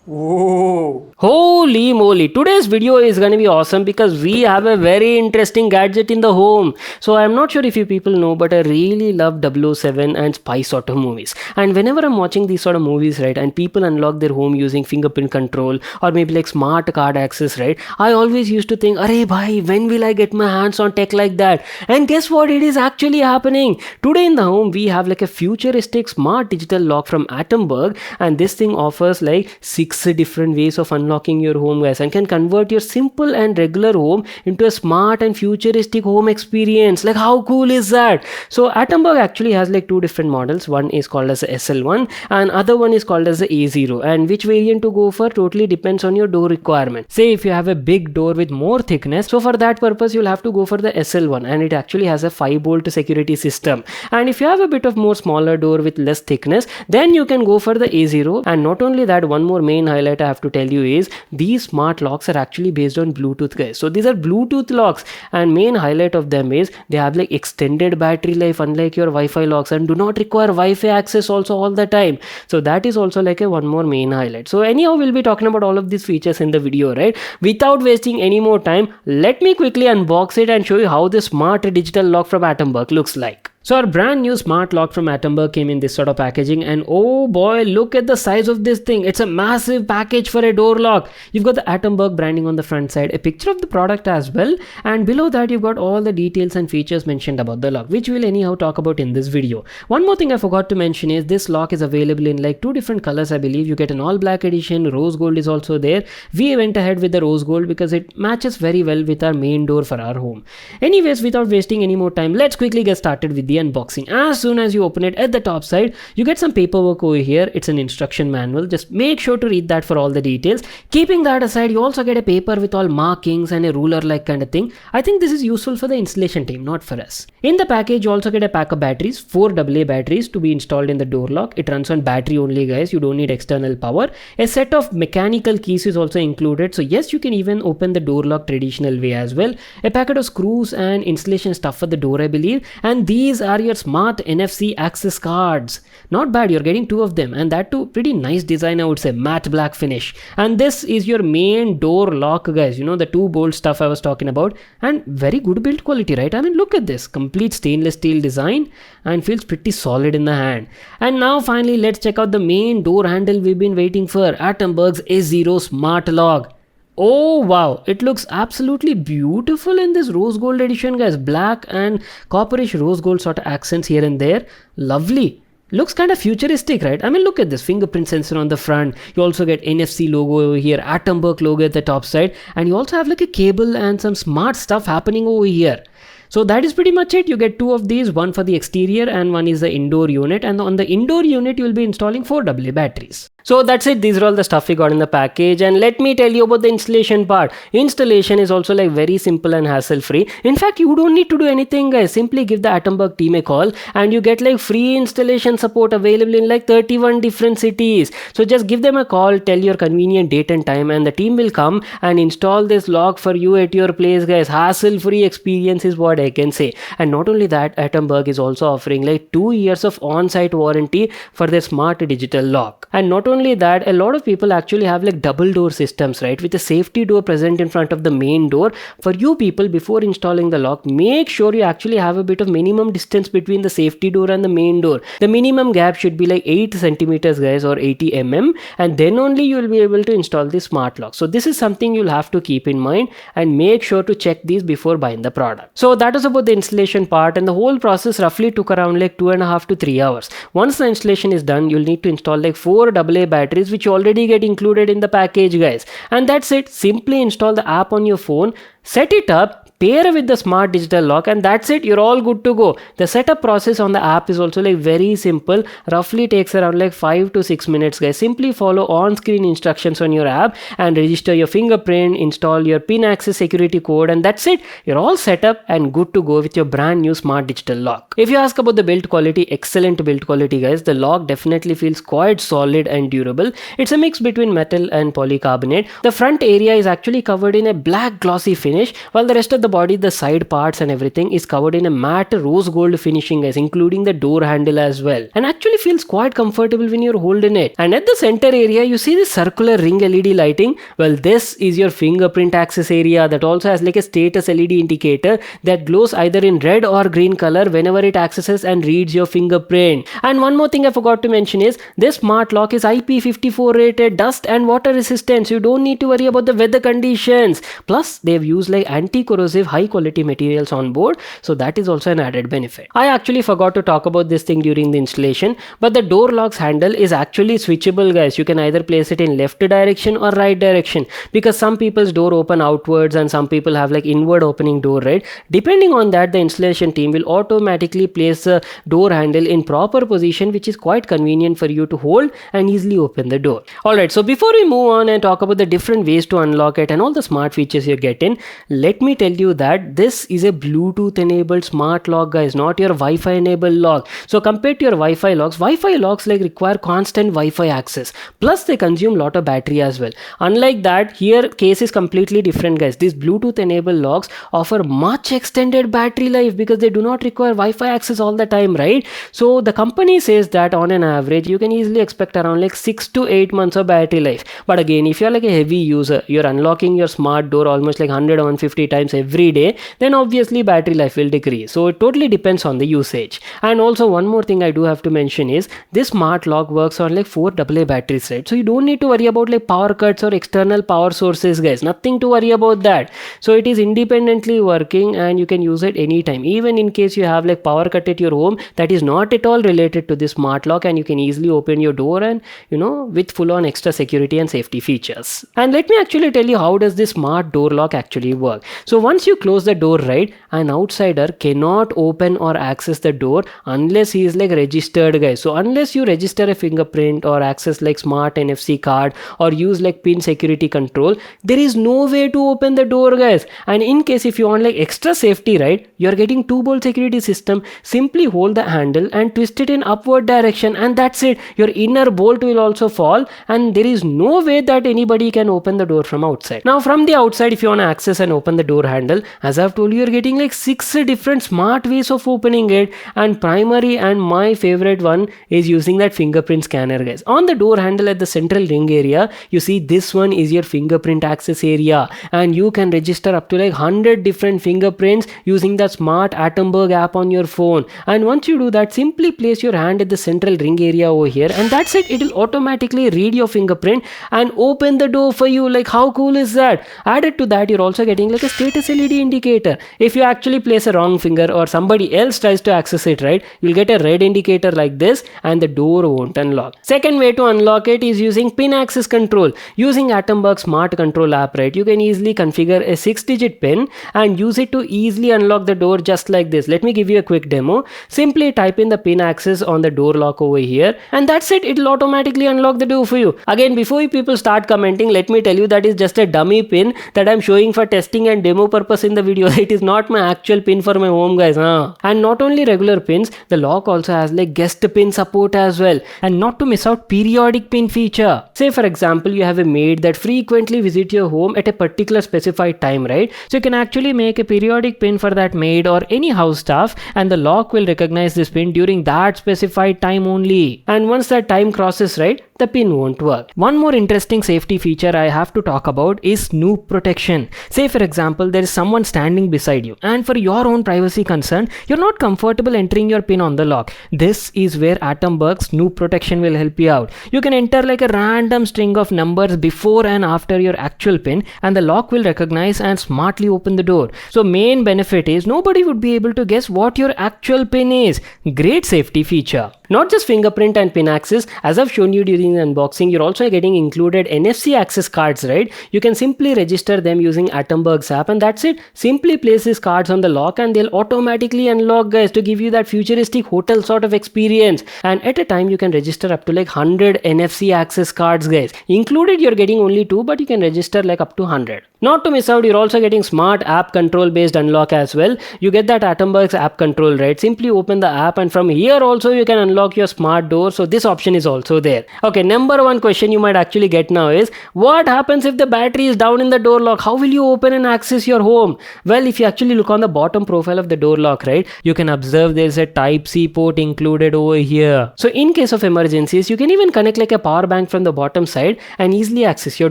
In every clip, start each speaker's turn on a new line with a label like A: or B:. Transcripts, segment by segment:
A: Whoa! Holy moly! Today's video is gonna be awesome because we have a very interesting gadget in the home. So I'm not sure if you people know, but I really love 007 and spy sort of movies. And whenever I'm watching these sort of movies, right, and people unlock their home using fingerprint control or maybe like smart card access, right, I always used to think, "Arey bhai, when will I get my hands on tech like that?" And guess what? It is actually happening. Today in the home, we have like a futuristic smart digital lock from Atomberg, and this thing offers like six different ways of unlocking your home, guys, and can convert your simple and regular home into a smart and futuristic home experience. Like, how cool is that? So Atomberg actually has like two different models. One is called as the SL1 and other one is called as the A0, and which variant to go for totally depends on your door requirement. Say if you have a big door with more thickness, so for that purpose you'll have to go for the SL1, and it actually has a 5-bolt security system. And if you have a bit of more smaller door with less thickness, then you can go for the A0. And not only that, one more main highlight I have to tell you is these smart locks are actually based on Bluetooth, guys. So these are Bluetooth locks, and main highlight of them is they have like extended battery life unlike your Wi-Fi locks, and do not require Wi-Fi access also all the time. So that is also like a one more main highlight. So anyhow, we'll be talking about all of these features in the video, right? Without wasting any more time, let me quickly unbox it and show you how the smart digital lock from Atomberg looks like. So our brand new smart lock from Atomberg came in this sort of packaging, and oh boy, look at the size of this thing. It's a massive package for a door lock. You've got the Atomberg branding on the front side, a picture of the product as well, and below that you've got all the details and features mentioned about the lock, which we'll anyhow talk about in this video. One more thing I forgot to mention is this lock is available in like two different colors, I believe. You get an all black edition, rose gold is also there. We went ahead with the rose gold because it matches very well with our main door for our home. Anyways, without wasting any more time, let's quickly get started with the unboxing. As soon as you open it, at the top side you get some paperwork over here. It's an instruction manual. Just make sure to read that for all the details. Keeping that aside, you also get a paper with all markings and a ruler like kind of thing. I think this is useful for the installation team, not for us. In the package you also get a pack of batteries, 4 AA batteries to be installed in the door lock. It runs on battery only, guys. You don't need external power. A set of mechanical keys is also included, so yes, you can even open the door lock traditional way as well. A packet of screws and installation stuff for the door, I believe. And these are your smart NFC access cards. Not bad, you're getting 2 of them, and that too pretty nice design, I would say, matte black finish. And this is your main door lock, guys. You know, the 2 bolt stuff I was talking about, and very good build quality, right? I mean, look at this complete stainless steel design and feels pretty solid in the hand. And now finally, let's check out the main door handle we've been waiting for, Atomberg's A0 smart lock. Oh wow, it looks absolutely beautiful in this rose gold edition, guys. Black and copperish rose gold sort of accents here and there. Lovely. Looks kind of futuristic, right? I mean, look at this fingerprint sensor on the front. You also get NFC logo over here, Atomberg logo at the top side, and you also have like a cable and some smart stuff happening over here. So that is pretty much it. You get 2 of these, one for the exterior and one is the indoor unit, and on the indoor unit you will be installing 4 AA batteries. So that's it. These are all the stuff we got in the package, and let me tell you about the installation part. Installation is also like very simple and hassle free. In fact, you don't need to do anything, guys. Simply give the Atomberg team a call and you get like free installation support available in like 31 different cities. So just give them a call, tell your convenient date and time, and the team will come and install this lock for you at your place, guys. Hassle free experience is what I can say. And not only that, Atomberg is also offering like 2 years of on-site warranty for their smart digital lock. And not only that, a lot of people actually have like double door systems, right, with a safety door present in front of the main door. For you people, before installing the lock, make sure you actually have a bit of minimum distance between the safety door and the main door. The minimum gap should be like 8 centimeters, guys, or 80 mm, and then only you will be able to install the smart lock. So this is something you'll have to keep in mind, and make sure to check these before buying the product. So that was about the installation part, and the whole process roughly took around like 2.5 to 3 hours. Once the installation is done, you'll need to install like 4 AA batteries, which already get included in the package, guys. And that's it. Simply install the app on your phone, set it up, pair with the smart digital lock, and that's it. You're all good to go. The setup process on the app is also like very simple. Roughly takes around like 5 to 6 minutes, guys. Simply follow on-screen instructions on your app and register your fingerprint, install your pin access security code, and that's it. You're all set up and good to go with your brand new smart digital lock. If you ask about the build quality, excellent build quality, guys. The lock definitely feels quite solid and durable. It's a mix between metal and polycarbonate. The front area is actually covered in a black glossy finish, while the rest of the body, the side parts and everything is covered in a matte rose gold finishing guys, including the door handle as well, and actually feels quite comfortable when you're holding it. And at the center area you see this circular ring LED lighting. Well, this is your fingerprint access area that also has like a status LED indicator that glows either in red or green color whenever it accesses and reads your fingerprint. And one more thing I forgot to mention is this smart lock is IP54 rated, dust and water resistant, so you don't need to worry about the weather conditions. Plus they've used like anti-corrosive high quality materials on board, so that is also an added benefit. I actually forgot to talk about this thing during the installation, but the door lock's handle is actually switchable guys. You can either place it in left direction or right direction, because some people's door open outwards and some people have like inward opening door, right? Depending on that, the installation team will automatically place the door handle in proper position, which is quite convenient for you to hold and easily open the door. Alright, so before we move on and talk about the different ways to unlock it and all the smart features you're getting, let me tell you that this is a Bluetooth enabled smart lock guys, not your Wi-Fi enabled lock. So compared to your Wi-Fi locks like require constant Wi-Fi access, plus they consume lot of battery as well. Unlike that, here case is completely different guys. These Bluetooth enabled locks offer much extended battery life because they do not require Wi-Fi access all the time, right? So the company says that on an average you can easily expect around like 6 to 8 months of battery life. But again, if you're like a heavy user, you're unlocking your smart door almost like 100 or 150 times every day, then obviously battery life will decrease. So it totally depends on the usage. And also one more thing I do have to mention is this smart lock works on like 4 AA batteries, right? So you don't need to worry about like power cuts or external power sources guys, nothing to worry about that. So it is independently working and you can use it anytime, even in case you have like power cut at your home. That is not at all related to this smart lock, and you can easily open your door and with full on extra security and safety features. And let me actually tell you how does this smart door lock actually work. So once you close the door, right, an outsider cannot open or access the door unless he is like registered guys. So unless you register a fingerprint or access like smart NFC card or use like pin security control, there is no way to open the door guys. And in case if you want like extra safety, right, you're getting 2-bolt security system, simply hold the handle and twist it in upward direction, and that's it. Your inner bolt will also fall and there is no way that anybody can open the door from outside. Now from the outside, if you want to access and open the door handle, as I've told you, you're getting like 6 different smart ways of opening it, and primary and my favorite one is using that fingerprint scanner guys. On the door handle at the central ring area, you see this one is your fingerprint access area, and you can register up to like 100 different fingerprints using the smart Atomberg app on your phone. And once you do that, simply place your hand at the central ring area over here, and that's it. It will automatically read your fingerprint and open the door for you. Like how cool is that? Added to that, you're also getting like a status LED indicator. If you actually place a wrong finger or somebody else tries to access it, right, you'll get a red indicator like this and the door won't unlock. Second way to unlock it is using pin access control. Using Atomberg smart control app, right, you can easily configure a 6-digit pin and use it to easily unlock the door just like this. Let me give you a quick demo. Simply type in the pin access on the door lock over here, and that's it. It'll automatically unlock the door for you. Again, before you people start commenting, let me tell you that is just a dummy pin that I'm showing for testing and demo purpose in the video. It is not my actual pin for my home guys. And not only regular pins, the lock also has like guest pin support as well, and not to miss out periodic pin feature. Say for example, you have a maid that frequently visit your home at a particular specified time, right? So you can actually make a periodic pin for that maid or any house staff, and the lock will recognize this pin during that specified time only. And once that time crosses, right, the pin won't work. One more interesting safety feature I have to talk about is snoop protection. Say for example, there is someone standing beside you, and for your own privacy concern, you're not comfortable entering your pin on the lock. This is where Atomberg snoop protection will help you out. You can enter like a random string of numbers before and after your actual pin, and the lock will recognize and smartly open the door. So main benefit is nobody would be able to guess what your actual pin is. Great safety feature. Not just fingerprint and pin access, as I've shown you during the unboxing, you're also getting included NFC access cards, right? You can simply register them using Atomberg's app, and that's it. Simply place these cards on the lock and they'll automatically unlock guys to give you that futuristic hotel sort of experience. And at a time you can register up to like 100 NFC access cards guys. Included you're getting only 2, but you can register like up to 100. Not to miss out, you're also getting smart app control based unlock as well. You get that Atomberg's app control, right? Simply open the app and from here also you can unlock your smart door. So this option is also there. Okay, number one question you might actually get now is, what happens if the battery is down in the door lock? How will you open and access your home? Well, if you actually look on the bottom profile of the door lock, right, you can observe there's a Type-C port included over here. So in case of emergencies, you can even connect like a power bank from the bottom side and easily access your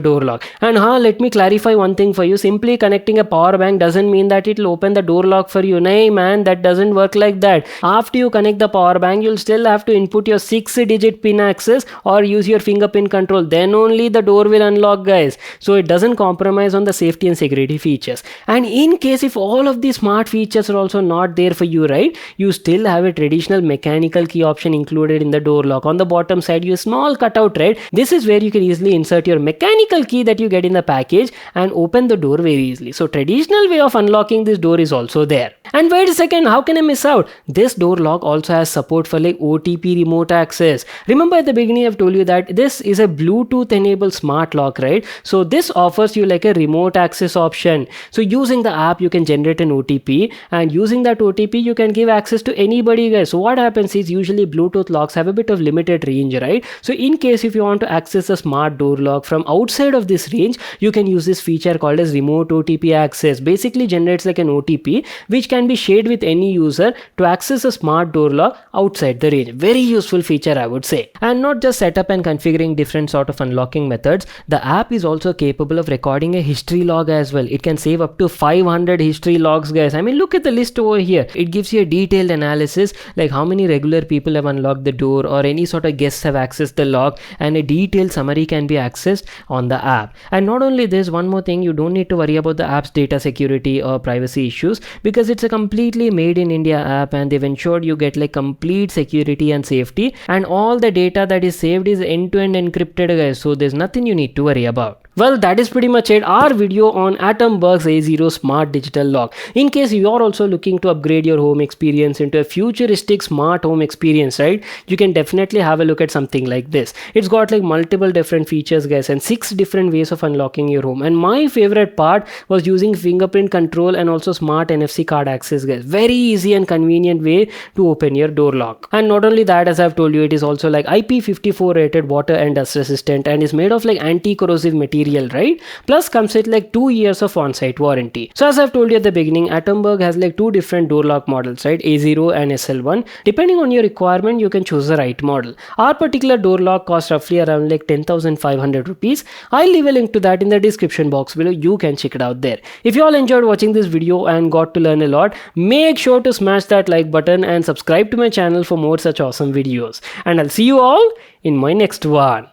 A: door lock. And let me clarify one thing for you. Simply connecting a power bank doesn't mean that it will open the door lock for you. Nay man, that doesn't work like that. After you connect the power bank, you'll still have to input your 6-digit pin access or use your fingerprint control. Then only the door will unlock, guys. So it doesn't compromise on the safety and security features. And in case if all of these smart features are also not there for you, right, you still have a traditional mechanical key option included in the door lock. On the bottom side, you have a small cutout, right? This is where you can easily insert your mechanical key that you get in the package and open the door very easily. So traditional way of unlocking this door is also there. And wait a second, how can I miss out? This door lock also has support for like OTP remote access. Remember at the beginning I've told you that this is a Bluetooth enabled smart lock, right? So this offers you like a remote access option. So using the app you can generate an OTP, and using that OTP you can give access to anybody, guys. So what happens is usually Bluetooth locks have a bit of limited range, right? So in case if you want to access a smart door lock from outside of this range, you can use this feature called as remote OTP access. Basically generates like an OTP which can be shared with any user to access a smart door lock outside the range. Very useful feature, I would say. And not just setup and configuring different sort of unlocking methods, the app is also capable of recording a history log as well. It can save up to 500 history logs, guys. I mean, look at the list over here. It gives you a detailed analysis like how many regular people have unlocked the door or any sort of guests have accessed the lock, and a detailed summary can be accessed on the app. And not only this, one more thing, you don't need to worry about the app's data security or privacy issues because it's a completely made in India app, and they've ensured you get like complete security and safety, and all the data that is saved is end-to-end encrypted, guys. So there's nothing you need to worry about. Well, that is pretty much it. Our video on Atomberg's Azhero Smart Digital Lock. In case you are also looking to upgrade your home experience into a futuristic smart home experience, right? You can definitely have a look at something like this. It's got like multiple different features, guys, and 6 different ways of unlocking your home. And my favorite part was using fingerprint control and also smart NFC card access, guys. Very easy and convenient way to open your door lock. And not only that, as I've told you, it is also like IP54 rated, water and dust resistant, and is made of like anti-corrosive material, right? Plus comes with like 2 years of on-site warranty. So as I've told you at the beginning, Atomberg has like 2 different door lock models, right? A0 and SL1. Depending on your requirement, you can choose the right model. Our particular door lock costs roughly around like 10,500 rupees. I'll leave a link to that in the description box below. You can check it out there. If you all enjoyed watching this video and got to learn a lot, make sure to smash that like button and subscribe to my channel for more such awesome videos. And I'll see you all in my next one.